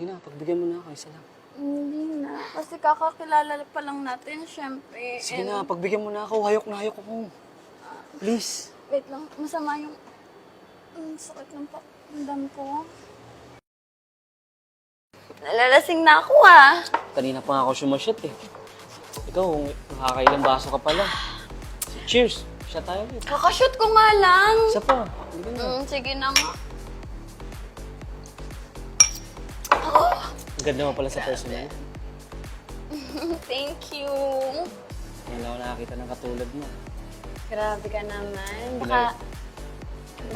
Sige na, pagbigyan mo na ako, isa lang. Hindi na. Kasi kakakilala pa lang natin, syempre. Sige na, pagbigyan mo na ako. Hayok na hayok ako. Please. Wait lang, masama yung... sakit ng pakindam ko. Nalalasing na ako Kanina pa nga ako sumasyat eh. Ikaw, nakakailang baso ka pala. Cheers! Siya tayo eh. Kakashoot ko nga lang. Isa pa. Hindi ka na. Sige na nga. Ang ganda mo pala sa personal. Thank you. Ngayon lang ako nakakita ng katulad mo. Grabe ka naman.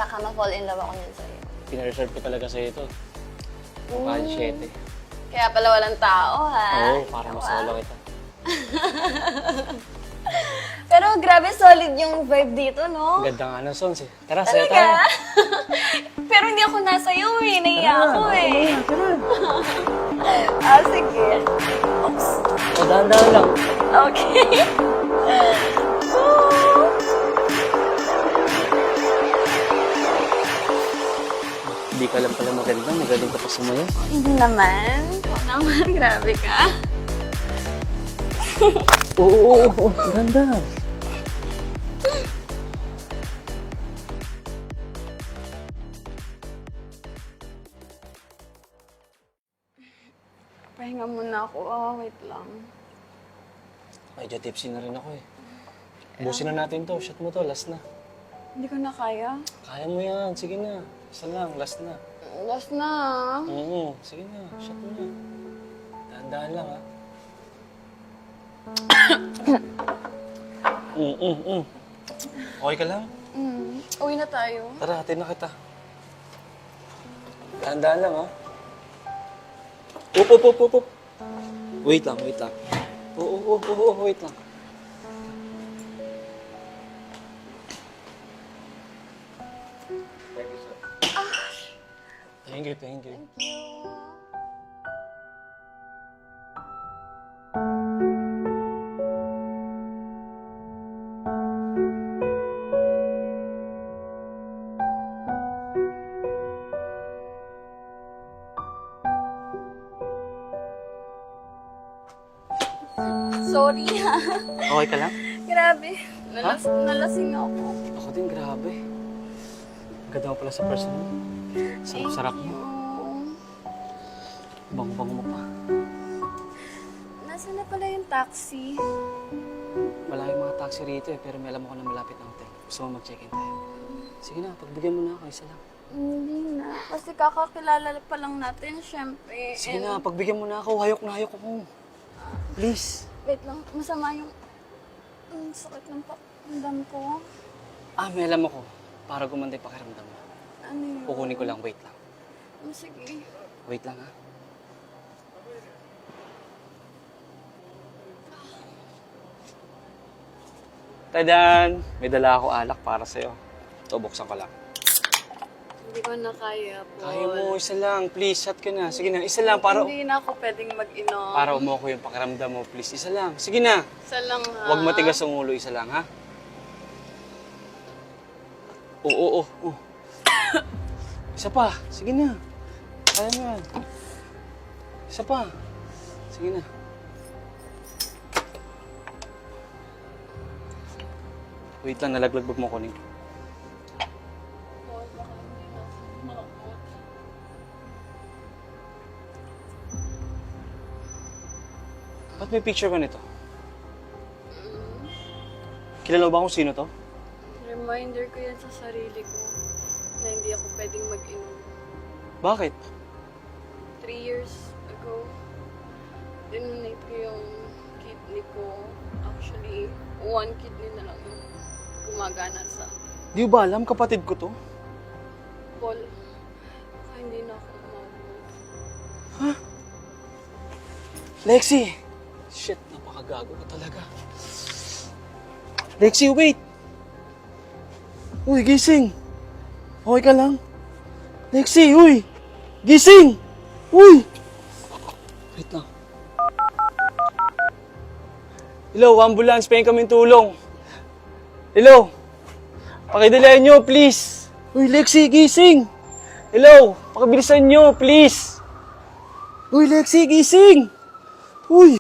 Baka ma-fall in love ako niyan sa'yo. Pinareserve ko talaga sa'yo ito. Mukha 7. Kaya pala walang tao, ha? Oo, para masolo kita. Pero grabe solid yung vibe dito, no? Ang ganda nga ng songs eh. Tara, sayo tayo. Talaga? Pero hindi ako nasayaw eh. Naiya ako eh. Sige. Oops. O, dahan-dahan lang. Okay. Hindi ka lang pala maganda. Magaling ka pa sumayaw. Hindi naman. Ikaw naman. Grabe ka. Oo. Ganda. Pahinga muna ako. Wait lang. Medyo tipsy na rin ako eh. Busin na natin to. Shot mo to. Last na. Hindi ko na kaya. Kaya mo yan. Sige na. Isa lang. Last na. Last na. Oo. Sige na. Shot mo na. Dahan-dahan lang ha. Okay ka lang? Uwi na tayo. Tara, hatid na kita. Dahan-dahan lang ha. Up. Wait lang. Oo, wait lang. Thank you. Thank you. Sorry ha. Okay ka lang? Grabe. Nalasing ako. Ako din, grabe. Ganda mo pala sa personal. Sarap-sarap mo. Bango-bango mo pa. Nasaan na pala yung taxi? Wala yung mga taxi rito eh, pero may alam ako na malapit ng hotel. Gusto mo mag-check-in tayo? Sige na, pagbigyan mo na ako, isa lang. Hindi na. Kasi kakakilala pa lang natin, syempre. Sige na, pagbigyan mo na ako. Hayok na hayok ako. Please. Wait lang, masama yung... sakit ng pakindam ko. May alam ako. Para gumanda yung pakiramdam mo. Ano yun? Kukunin ko lang, wait lang. Sige. Wait lang ha. Tadan! May dala ako alak para sa'yo. Ito, buksan ko lang. Hindi ko na kaya, Paul. Kaya mo, isa lang. Please, shot ka na. Sige na, isa lang para... Hindi na ako pwedeng mag-inom. Para umoko yung pakiramdam mo, please. Isa lang. Sige na. Isa lang ha. Huwag matigas ang ulo, isa lang, ha? Oo. Isa pa. Sige na. Kaya mo yan. Isa pa. Sige na. Wait lang, nalaglag mo kunin. Paul, baka hindi na ako makakot. Ba't may picture ka nito? Kilala mo ba kung sino to? Reminder ko yan sa sarili ko na hindi ako pwedeng mag-inom. Bakit? 3 years ago, dinonate ko yung kidney ko. Actually, 1 kidney na lang yung gumagana sa Di ba alam, kapatid ko to? Paul. Baka hindi na ako umabot. Lexi! Shit, napakagago ka talaga. Lexi, wait! Uy, gising! Okay ka lang? Lexi, uy! Gising! Uy! Wait lang. Hello, ambulance. Pahing kaming tulong. Hello? Pakidalayan nyo, please. Uy, Lexi, gising! Hello? Pakibilisan nyo, please. Uy, Lexi, gising! Uy!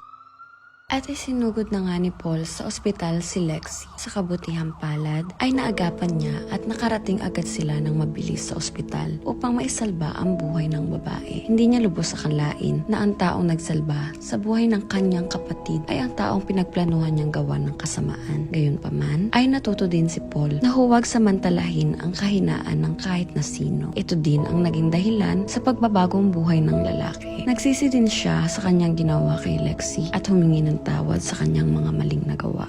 At isinugod na nga ni Paul sa ospital si Lexi. Sa kabutihang palad ay naagapan niya at nakarating agad sila ng mabilis sa ospital upang maisalba ang buhay ng babae. Hindi niya lubos akalain na ang taong nagsalba sa buhay ng kanyang kapatid ay ang taong pinagplanuhan niyang gawa ng kasamaan. Gayunpaman ay natuto din si Paul na huwag samantalahin ang kahinaan ng kahit na sino. Ito din ang naging dahilan sa pagbabagong buhay ng lalaki. Nagsisi din siya sa kanyang ginawa kay Lexi at humingi ng tawad sa kanyang mga maling nagawa.